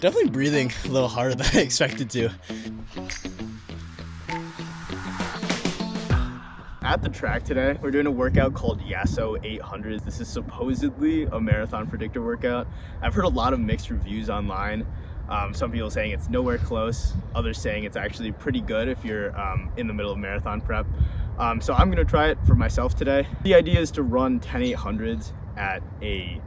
Definitely breathing a little harder than I expected to. At the track today, we're doing a workout called Yasso 800s. This is supposedly a marathon predictor workout. I've heard a lot of mixed reviews online. Some people saying it's nowhere close, others saying it's actually pretty good if you're in the middle of marathon prep. So I'm gonna try it for myself today. The idea is to run 10 800s at a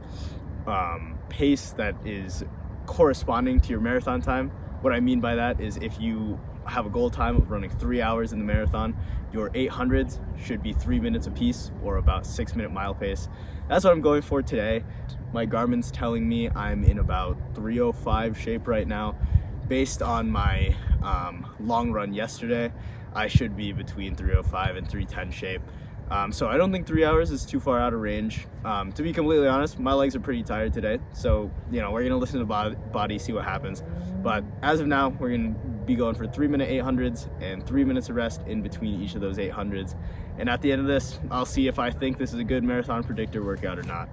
pace that is corresponding to your marathon time. What I mean by that is if you have a goal time of running 3 hours in the marathon, your 800s should be 3 minutes apiece, or about 6-minute mile pace. That's what I'm going for today. My Garmin's telling me I'm in about 3:05 shape right now. Based on my long run yesterday, I should be between 3:05 and 3:10 shape. So I don't think 3 hours is too far out of range. To be completely honest, my legs are pretty tired today. So, we're gonna listen to the body, see what happens. But as of now, we're gonna be going for 3-minute 800s and 3 minutes of rest in between each of those 800s. And at the end of this, I'll see if I think this is a good marathon predictor workout or not.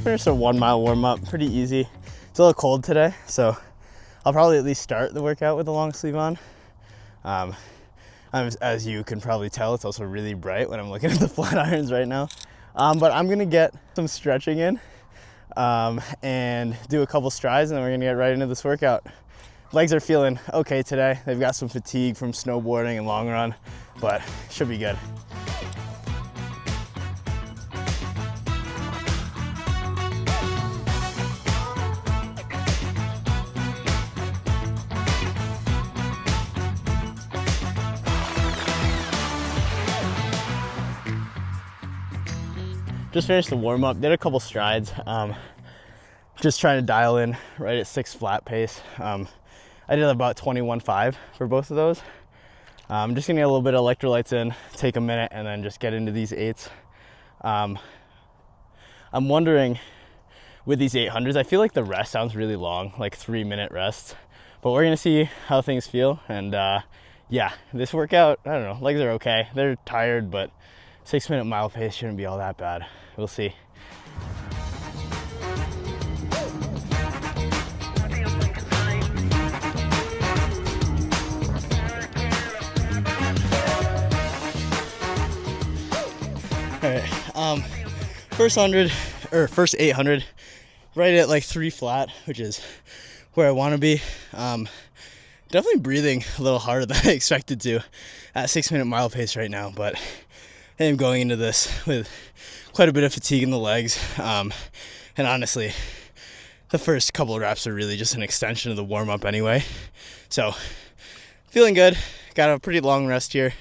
Finished a 1 mile warm up, pretty easy. It's a little cold today, so I'll probably at least start the workout with a long sleeve on. As you can probably tell, it's also really bright when I'm looking at the flat irons right now. But I'm gonna get some stretching in and do a couple strides, and then we're gonna get right into this workout. Legs are feeling okay today. They've got some fatigue from snowboarding and long run, but should be good. Just finished the warm up, did a couple strides. Just trying to dial in right at 6 flat pace. I did about 21.5 for both of those. I'm just gonna get a little bit of electrolytes in, take a minute, and then just get into these 8s. I'm wondering with these 800s, I feel like the rest sounds really long, like 3-minute rests, but we're gonna see how things feel. And yeah, this workout, I don't know, legs are okay. They're tired, but 6-minute mile pace shouldn't be all that bad. We'll see. All right, first 800, right at like 3 flat, which is where I want to be. Definitely breathing a little harder than I expected to at 6-minute mile pace right now, but I am going into this with quite a bit of fatigue in the legs. And honestly, the first couple of reps are really just an extension of the warm up anyway. So feeling good, got a pretty long rest here.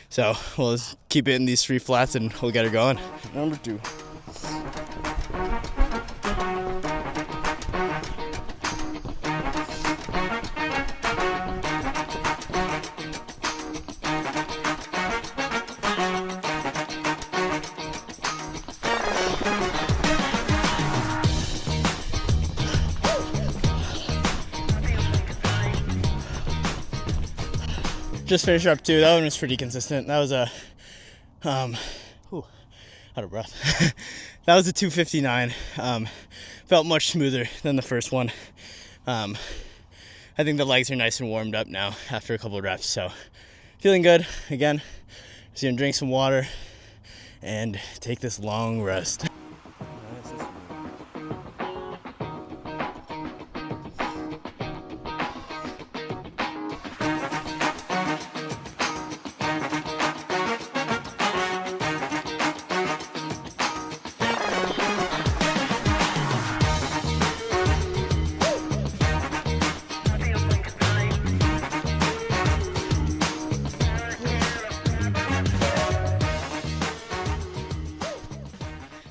So we'll keep it in these 3 flats and we'll get her going. Number 2. Just finished up 2. That one was pretty consistent. That was a, out of breath. That was a 2:59. Felt much smoother than the first one. I think the legs are nice and warmed up now after a couple of reps. So feeling good. Again, just gonna drink some water and take this long rest.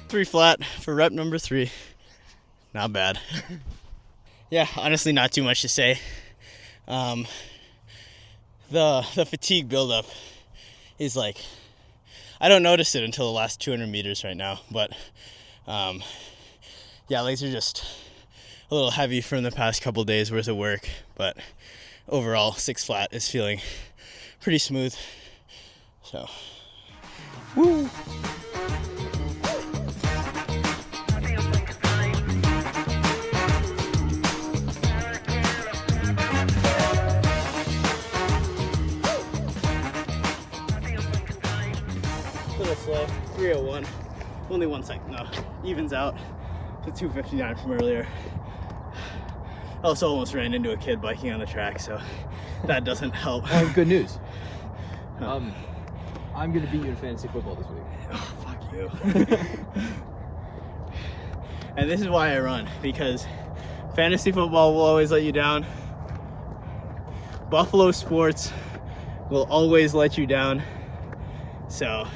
3 flat for rep number 3. Not bad. Yeah, honestly, not too much to say. The fatigue buildup is like, I don't notice it until the last 200 meters right now, but yeah, legs are just a little heavy from the past couple days worth of work, but overall 6 flat is feeling pretty smooth. So, woo! A little slow, 301. Only 1 second though. Evens out to 259 from earlier. I also almost ran into a kid biking on the track, so that doesn't help. I have good news. I'm gonna beat you in fantasy football this week. Oh, fuck you. And this is why I run, because fantasy football will always let you down. Buffalo sports will always let you down. So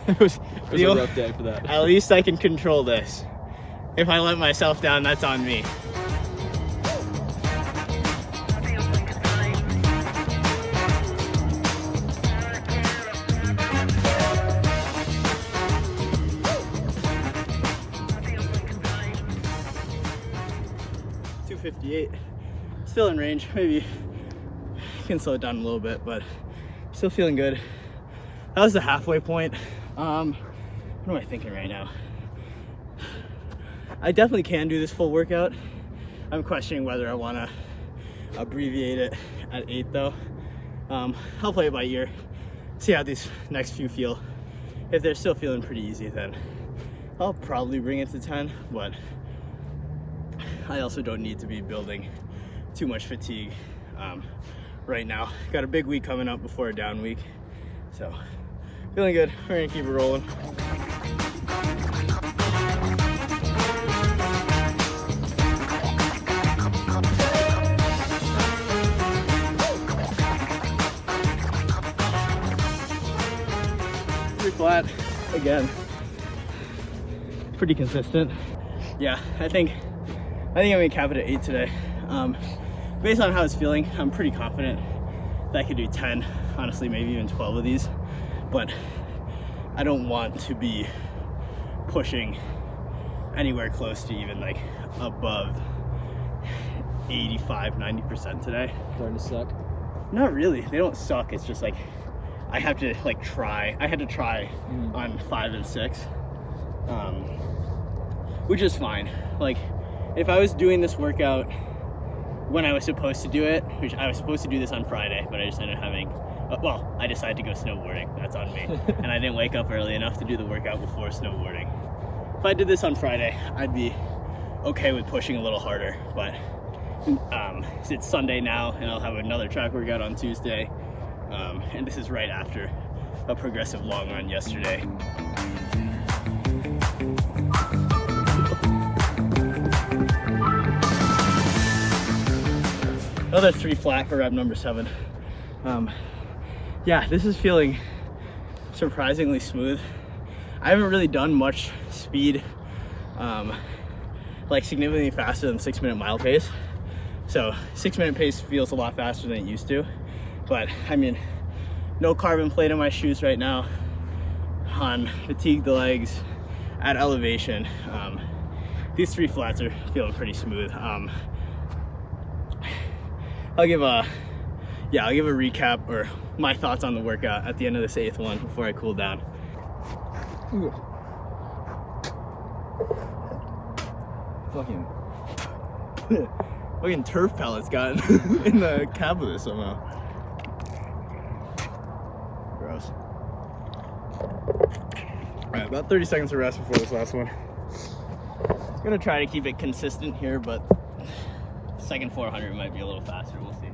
It was a rough day for that. At least I can control this. If I let myself down, that's on me. Still in range. Maybe can slow it down a little bit, but still feeling good. That was the halfway point. What am I thinking right now? I definitely can do this full workout. I'm questioning whether I want to abbreviate it at 8 though. I'll play it by ear, see how these next few feel. If they're still feeling pretty easy, then I'll probably bring it to 10, but I also don't need to be building too much fatigue right now. Got a big week coming up before a down week, so feeling good. We're gonna keep it rolling. Pretty flat again. Pretty consistent. Yeah, I think I'm gonna cap it at 8 today. Based on how it's feeling, I'm pretty confident that I could do 10, honestly, maybe even 12 of these, but I don't want to be pushing anywhere close to even like above 85-90% today. Starting to suck? Not really, they don't suck. It's just like I have to like try. I had to try on 5 and 6, which is fine. Like if I was doing this workout when I was supposed to do it, which I was supposed to do this on Friday, but I just ended up having, well, I decided to go snowboarding. That's on me. And I didn't wake up early enough to do the workout before snowboarding. If I did this on Friday, I'd be okay with pushing a little harder, but it's Sunday now, and I'll have another track workout on Tuesday, and this is right after a progressive long run yesterday. Another 3 flat for rep number 7. Yeah, this is feeling surprisingly smooth. I haven't really done much speed, like significantly faster than 6-minute mile pace. So 6-minute pace feels a lot faster than it used to. But I mean, no carbon plate on my shoes right now, on fatigued legs, at elevation. These 3 flats are feeling pretty smooth. I'll give a recap or my thoughts on the workout at the end of this 8th one before I cool down. Fucking turf pellets got in the cab of this somehow. Gross. Alright, about 30 seconds of rest before this last one. I'm gonna try to keep it consistent here, but second 400 might be a little faster, we'll see.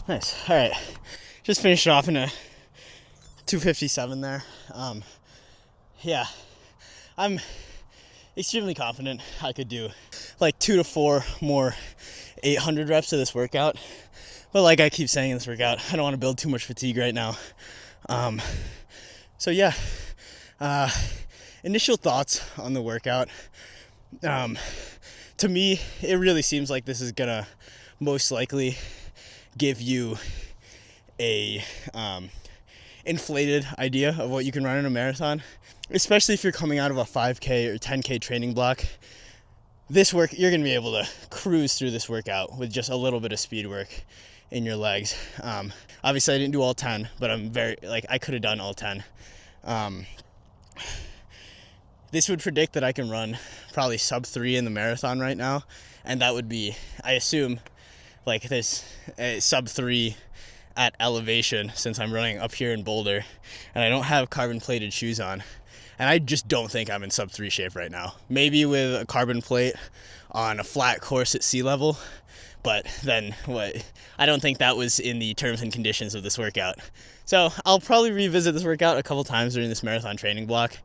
Nice. All right, just finished off in a 257 there. Yeah, I'm extremely confident I could do like 2 to 4 more 800 reps of this workout, But like I keep saying in this workout, I don't want to build too much fatigue right now. So yeah, initial thoughts on the workout. To me, it really seems like this is gonna most likely give you a inflated idea of what you can run in a marathon, especially if you're coming out of a 5K or 10K training block. You're gonna be able to cruise through this workout with just a little bit of speed work in your legs. Obviously I didn't do all 10, but I could have done all 10. This would predict that I can run probably sub 3 in the marathon right now, and that would be, I assume, like this sub 3 at elevation, since I'm running up here in Boulder and I don't have carbon plated shoes on, and I just don't think I'm in sub 3 shape right now. Maybe with a carbon plate on a flat course at sea level, but then I don't think that was in the terms and conditions of this workout. So I'll probably revisit this workout a couple times during this marathon training block,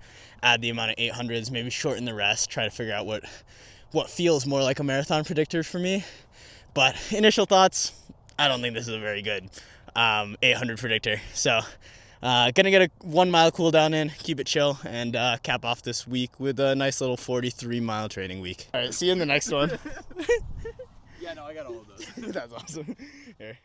add the amount of 800s, maybe shorten the rest, try to figure out what feels more like a marathon predictor for me. But initial thoughts, I don't think this is a very good 800 predictor. So gonna get a 1 mile cool down in, keep it chill, and cap off this week with a nice little 43 mile training week. All right, see you in the next one. Yeah, no, I got all of those. That's awesome. Here,